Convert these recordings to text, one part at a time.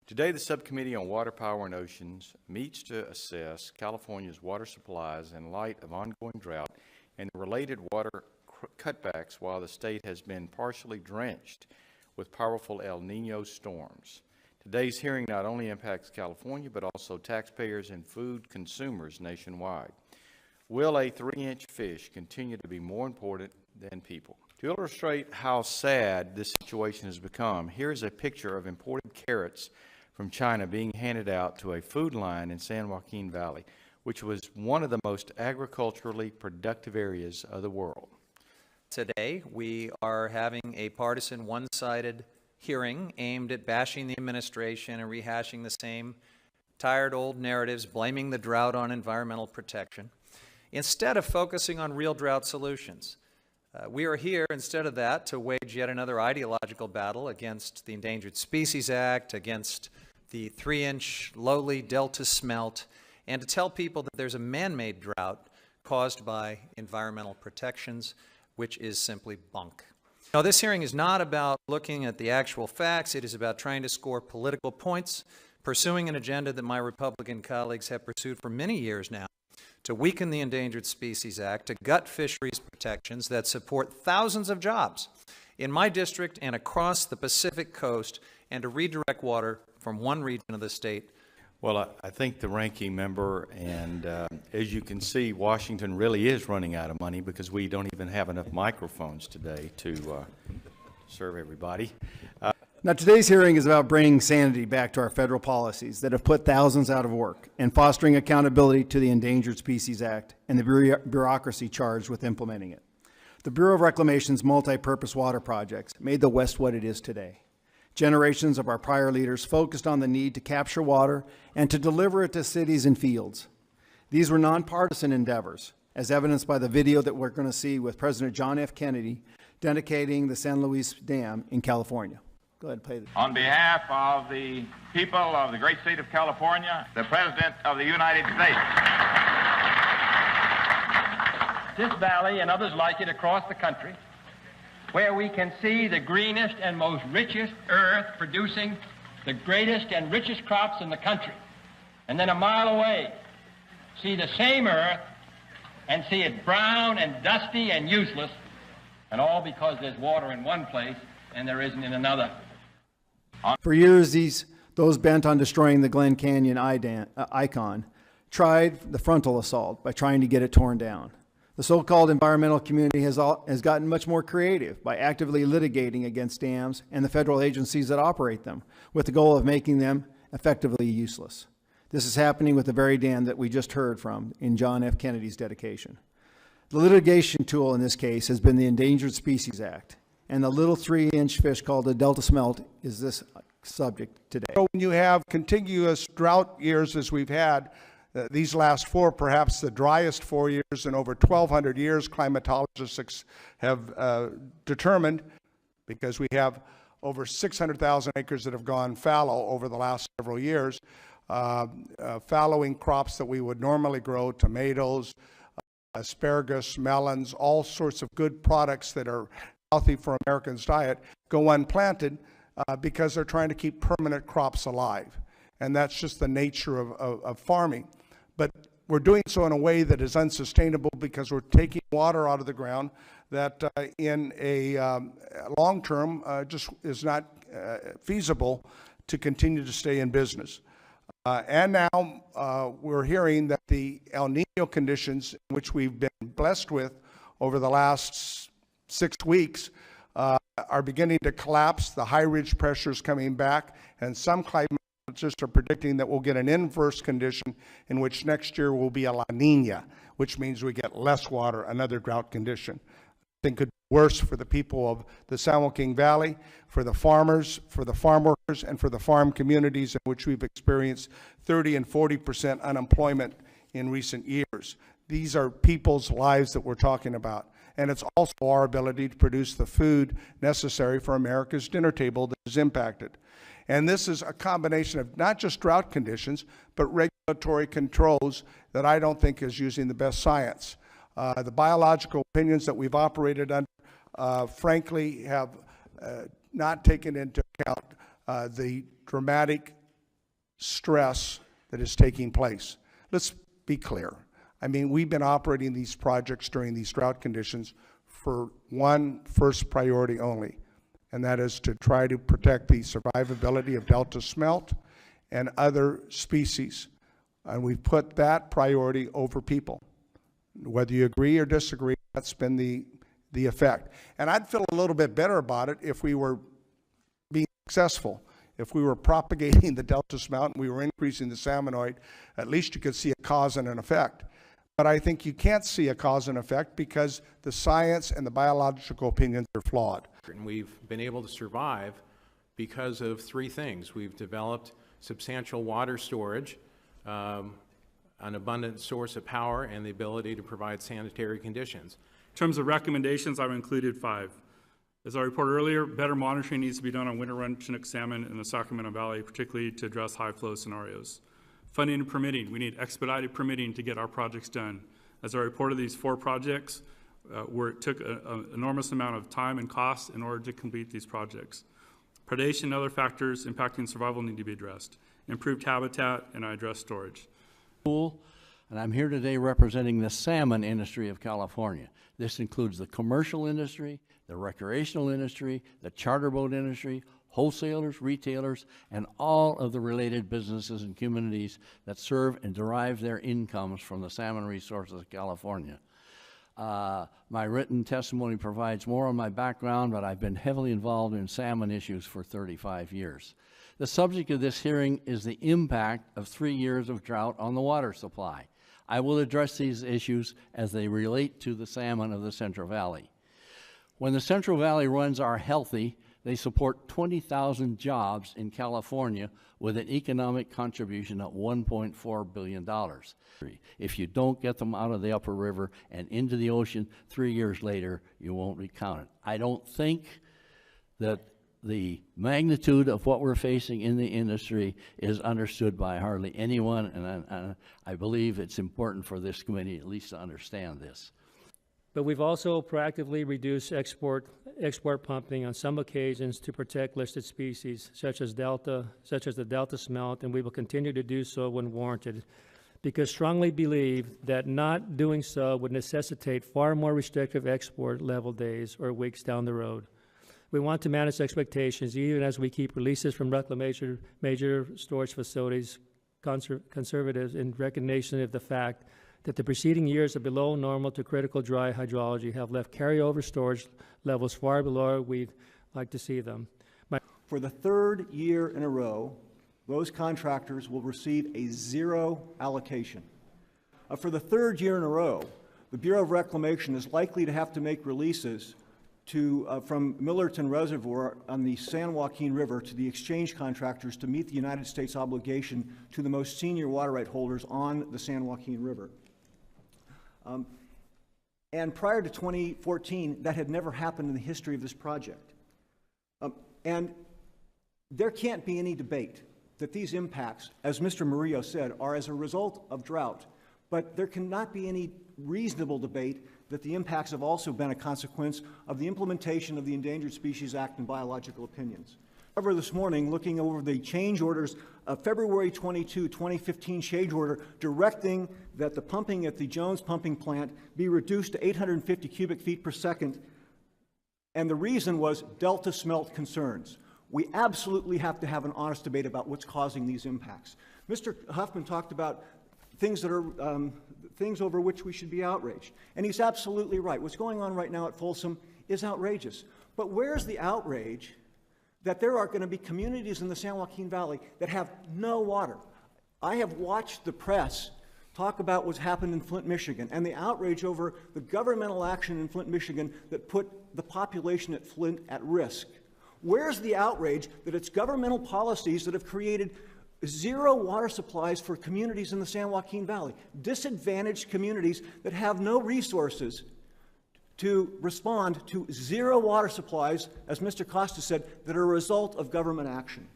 Today, the Subcommittee on Water, Power, and Oceans meets to assess California's water supplies in light of ongoing drought and the related water cutbacks while the state has been partially drenched with powerful El Niño storms. Today's hearing not only impacts California, but also taxpayers and food consumers nationwide. Will a 3-inch fish continue to be more important than people? To illustrate how sad this situation has become, here is a picture of imported carrots from China being handed out to a food line in San Joaquin Valley, which was one of the most agriculturally productive areas of the world. Today, we are having a partisan, one-sided hearing aimed at bashing the administration and rehashing the same tired old narratives, blaming the drought on environmental protection, instead of focusing on real drought solutions. We are here, instead of that, to wage yet another ideological battle against the Endangered Species Act, against the 3-inch lowly delta smelt, and to tell people that there's a man-made drought caused by environmental protections, which is simply bunk. Now, this hearing is not about looking at the actual facts. It is about trying to score political points, pursuing an agenda that my Republican colleagues have pursued for many years now, to weaken the Endangered Species Act, to gut fisheries protections that support thousands of jobs in my district and across the Pacific coast, and to redirect water from one region of the state. Well, I think the ranking member, and as you can see, Washington really is running out of money because we don't even have enough microphones today to serve everybody. Now, today's hearing is about bringing sanity back to our federal policies that have put thousands out of work and fostering accountability to the Endangered Species Act and the bureaucracy charged with implementing it. The Bureau of Reclamation's multi-purpose water projects made the West what it is today. Generations of our prior leaders focused on the need to capture water and to deliver it to cities and fields. These were nonpartisan endeavors, as evidenced by the video that we're going to see with President John F. Kennedy dedicating the San Luis Dam in California. Go ahead and play this. On behalf of the people of the great state of California, the President of the United States. This valley and others like it across the country, where we can see the greenest and most richest earth producing the greatest and richest crops in the country. And then a mile away, see the same earth and see it brown and dusty and useless, and all because there's water in one place and there isn't in another. For years, those bent on destroying the Glen Canyon icon tried the frontal assault by trying to get it torn down. The so-called environmental community has gotten much more creative by actively litigating against dams and the federal agencies that operate them, with the goal of making them effectively useless. This is happening with the very dam that we just heard from in John F. Kennedy's dedication. The litigation tool in this case has been the Endangered Species Act, and the little 3-inch fish called the delta smelt is this subject today. So when you have contiguous drought years as we've had, these last 4, perhaps the driest 4 years in over 1,200 years, climatologists have determined, because we have over 600,000 acres that have gone fallow over the last several years, fallowing crops that we would normally grow, tomatoes, asparagus, melons, all sorts of good products that are healthy for Americans' diet, go unplanted because they're trying to keep permanent crops alive. And that's just the nature of farming. But we're doing so in a way that is unsustainable because we're taking water out of the ground that in a long term just is not feasible to continue to stay in business. And now we're hearing that the El Niño conditions, which we've been blessed with over the last 6 weeks, are beginning to collapse. The high ridge pressure is coming back, and some climatologists are predicting that we'll get an inverse condition in which next year will be a La Niña, which means we get less water, another drought condition. I think could be worse for the people of the San Joaquin Valley, for the farmers, for the farm workers, and for the farm communities in which we've experienced 30% and 40% unemployment in recent years. These are people's lives that we're talking about. And it's also our ability to produce the food necessary for America's dinner table that is impacted. And this is a combination of not just drought conditions, but regulatory controls that I don't think is using the best science. The biological opinions that we've operated under, frankly, have not taken into account the dramatic stress that is taking place. Let's be clear. I mean, we've been operating these projects during these drought conditions for one first priority only, and that is to try to protect the survivability of Delta smelt and other species. And we've put that priority over people. Whether you agree or disagree, that's been the effect. And I'd feel a little bit better about it if we were being successful. If we were propagating the Delta smelt and we were increasing the salmonoid, at least you could see a cause and an effect. But I think you can't see a cause and effect because the science and the biological opinions are flawed. And we've been able to survive because of three things. We've developed substantial water storage, an abundant source of power, and the ability to provide sanitary conditions. In terms of recommendations, I've included 5. As I reported earlier, better monitoring needs to be done on winter run Chinook salmon in the Sacramento Valley, particularly to address high flow scenarios. Funding and permitting. We need expedited permitting to get our projects done. As I reported, these 4 projects where it took an enormous amount of time and cost in order to complete these projects. Predation and other factors impacting survival need to be addressed. Improved habitat, and I address storage. And I'm here today representing the salmon industry of California. This includes the commercial industry, the recreational industry, the charter boat industry, wholesalers, retailers, and all of the related businesses and communities that serve and derive their incomes from the salmon resources of California. My written testimony provides more on my background, but I've been heavily involved in salmon issues for 35 years. The subject of this hearing is the impact of 3 years of drought on the water supply. I will address these issues as they relate to the salmon of the Central Valley. When the Central Valley runs are healthy, they support 20,000 jobs in California with an economic contribution of $1.4 billion. If you don't get them out of the upper river and into the ocean 3 years later, you won't recount it. I don't think that the magnitude of what we're facing in the industry is understood by hardly anyone, and I believe it's important for this committee at least to understand this. But we've also proactively reduced export pumping on some occasions to protect listed species, such as the Delta smelt, and we will continue to do so when warranted, because strongly believe that not doing so would necessitate far more restrictive export level days or weeks down the road. We want to manage expectations even as we keep releases from reclamation major storage facilities conservative in recognition of the fact that the preceding years of below normal to critical dry hydrology have left carryover storage levels far below we'd like to see them. For the 3rd year in a row, those contractors will receive a 0 allocation. For the 3rd year in a row, the Bureau of Reclamation is likely to have to make releases from Millerton Reservoir on the San Joaquin River to the exchange contractors to meet the United States obligation to the most senior water right holders on the San Joaquin River. And prior to 2014, that had never happened in the history of this project. And there can't be any debate that these impacts, as Mr. Murillo said, are as a result of drought. But there cannot be any reasonable debate that the impacts have also been a consequence of the implementation of the Endangered Species Act and biological opinions. However, this morning, looking over the change orders of February 22, 2015 change order directing that the pumping at the Jones pumping plant be reduced to 850 cubic feet per second, and the reason was Delta smelt concerns. We absolutely have to have an honest debate about what's causing these impacts. Mr. Huffman talked about things that are things over which we should be outraged. And he's absolutely right. What's going on right now at Folsom is outrageous. But where's the outrage that there are going to be communities in the San Joaquin Valley that have no water? I have watched the press talk about what's happened in Flint, Michigan, and the outrage over the governmental action in Flint, Michigan that put the population at Flint at risk. Where's the outrage that it's governmental policies that have created 0 water supplies for communities in the San Joaquin Valley, disadvantaged communities that have no resources to respond to 0 water supplies, as Mr. Costa said, that are a result of government action?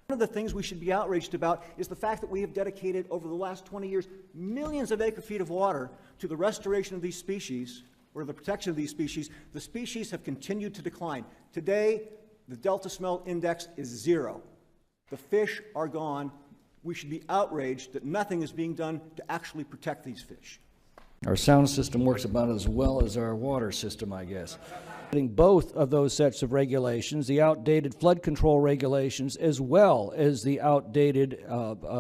One of the things we should be outraged about is the fact that we have dedicated over the last 20 years millions of acre-feet of water to the restoration of these species, or the protection of these species. The species have continued to decline. Today, the Delta smelt index is 0. The fish are gone. We should be outraged that nothing is being done to actually protect these fish. Our sound system works about as well as our water system, I guess. Both of those sets of regulations, the outdated flood control regulations as well as the outdated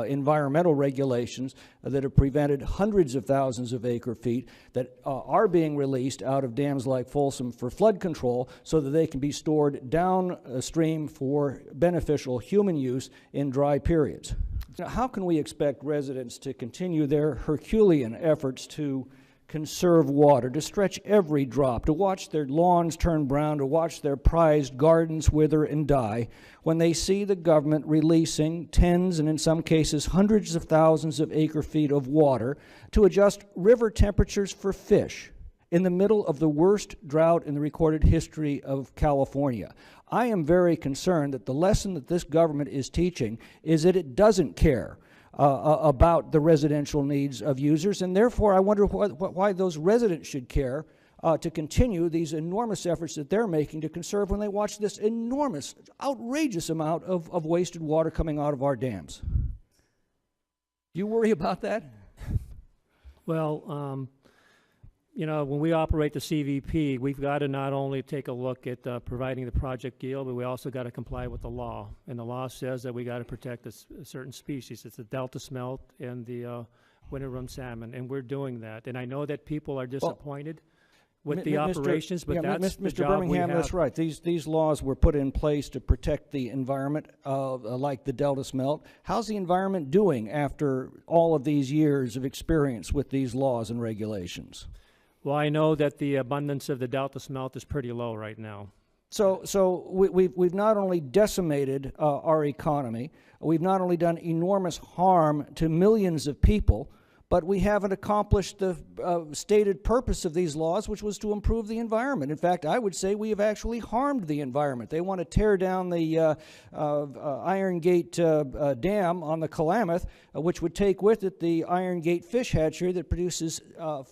environmental regulations that have prevented hundreds of thousands of acre feet that are being released out of dams like Folsom for flood control so that they can be stored downstream for beneficial human use in dry periods. Now, how can we expect residents to continue their Herculean efforts to conserve water, to stretch every drop, to watch their lawns turn brown, to watch their prized gardens wither and die, when they see the government releasing tens and in some cases hundreds of thousands of acre feet of water to adjust river temperatures for fish in the middle of the worst drought in the recorded history of California? I am very concerned that the lesson that this government is teaching is that it doesn't care about the residential needs of users, and therefore I wonder why those residents should care to continue these enormous efforts that they're making to conserve when they watch this enormous, outrageous amount of wasted water coming out of our dams. Do you worry about that? Well, you know, when we operate the CVP, we've got to not only take a look at providing the project yield, but we also got to comply with the law. And the law says that we got to protect a certain species. It's the Delta smelt and the winter rum salmon, and we're doing that. And I know that people are disappointed with the operations, but that's the job Birmingham, we have. that's right. These laws were put in place to protect the environment, like the Delta smelt. How's the environment doing after all of these years of experience with these laws and regulations? Well, I know that the abundance of the Delta smelt is pretty low right now. So we've not only decimated our economy, we've not only done enormous harm to millions of people, but we haven't accomplished the stated purpose of these laws, which was to improve the environment. In fact, I would say we have actually harmed the environment. They want to tear down the Iron Gate Dam on the Klamath, which would take with it the Iron Gate fish hatchery that produces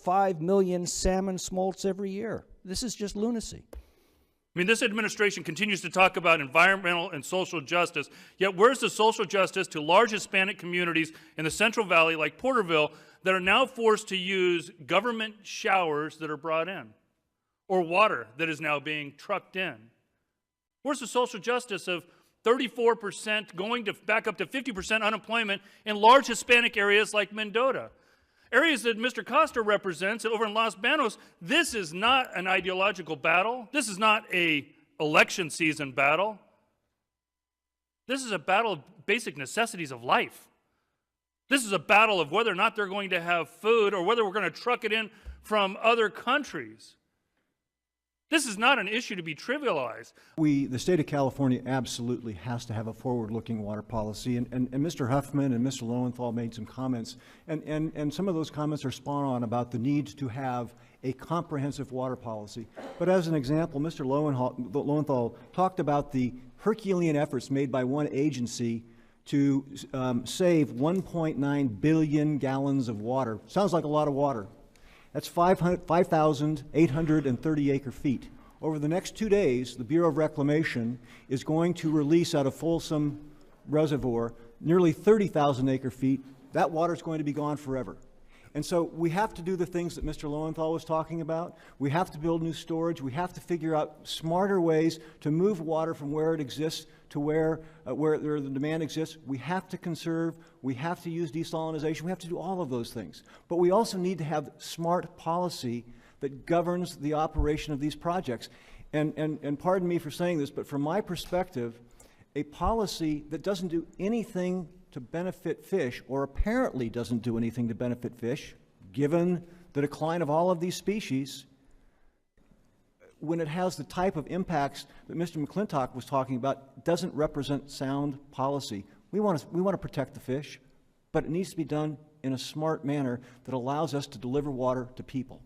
5 million salmon smolts every year. This is just lunacy. I mean, this administration continues to talk about environmental and social justice, yet where's the social justice to large Hispanic communities in the Central Valley like Porterville that are now forced to use government showers that are brought in, or water that is now being trucked in? Where's the social justice of 34% going to back up to 50% unemployment in large Hispanic areas like Mendota? Areas that Mr. Costa represents over in Los Banos. This is not an ideological battle. This is not an election season battle. This is a battle of basic necessities of life. This is a battle of whether or not they're going to have food or whether we're going to truck it in from other countries. This is not an issue to be trivialized. The state of California absolutely has to have a forward-looking water policy, and Mr. Huffman and Mr. Lowenthal made some comments, and some of those comments are spot on about the need to have a comprehensive water policy. But as an example, Mr. Lowenthal talked about the Herculean efforts made by one agency to save 1.9 billion gallons of water. Sounds like a lot of water. That's 5,830 acre feet. Over the next 2 days, the Bureau of Reclamation is going to release out of Folsom Reservoir nearly 30,000 acre feet. That water is going to be gone forever. And so we have to do the things that Mr. Lowenthal was talking about. We have to build new storage. We have to figure out smarter ways to move water from where it exists to where the demand exists. We have to conserve. We have to use desalinization. We have to do all of those things. But we also need to have smart policy that governs the operation of these projects. And pardon me for saying this, but from my perspective, a policy that doesn't do anything to benefit fish, or apparently doesn't do anything to benefit fish, given the decline of all of these species, when it has the type of impacts that Mr. McClintock was talking about, doesn't represent sound policy. We want to protect the fish, but it needs to be done in a smart manner that allows us to deliver water to people.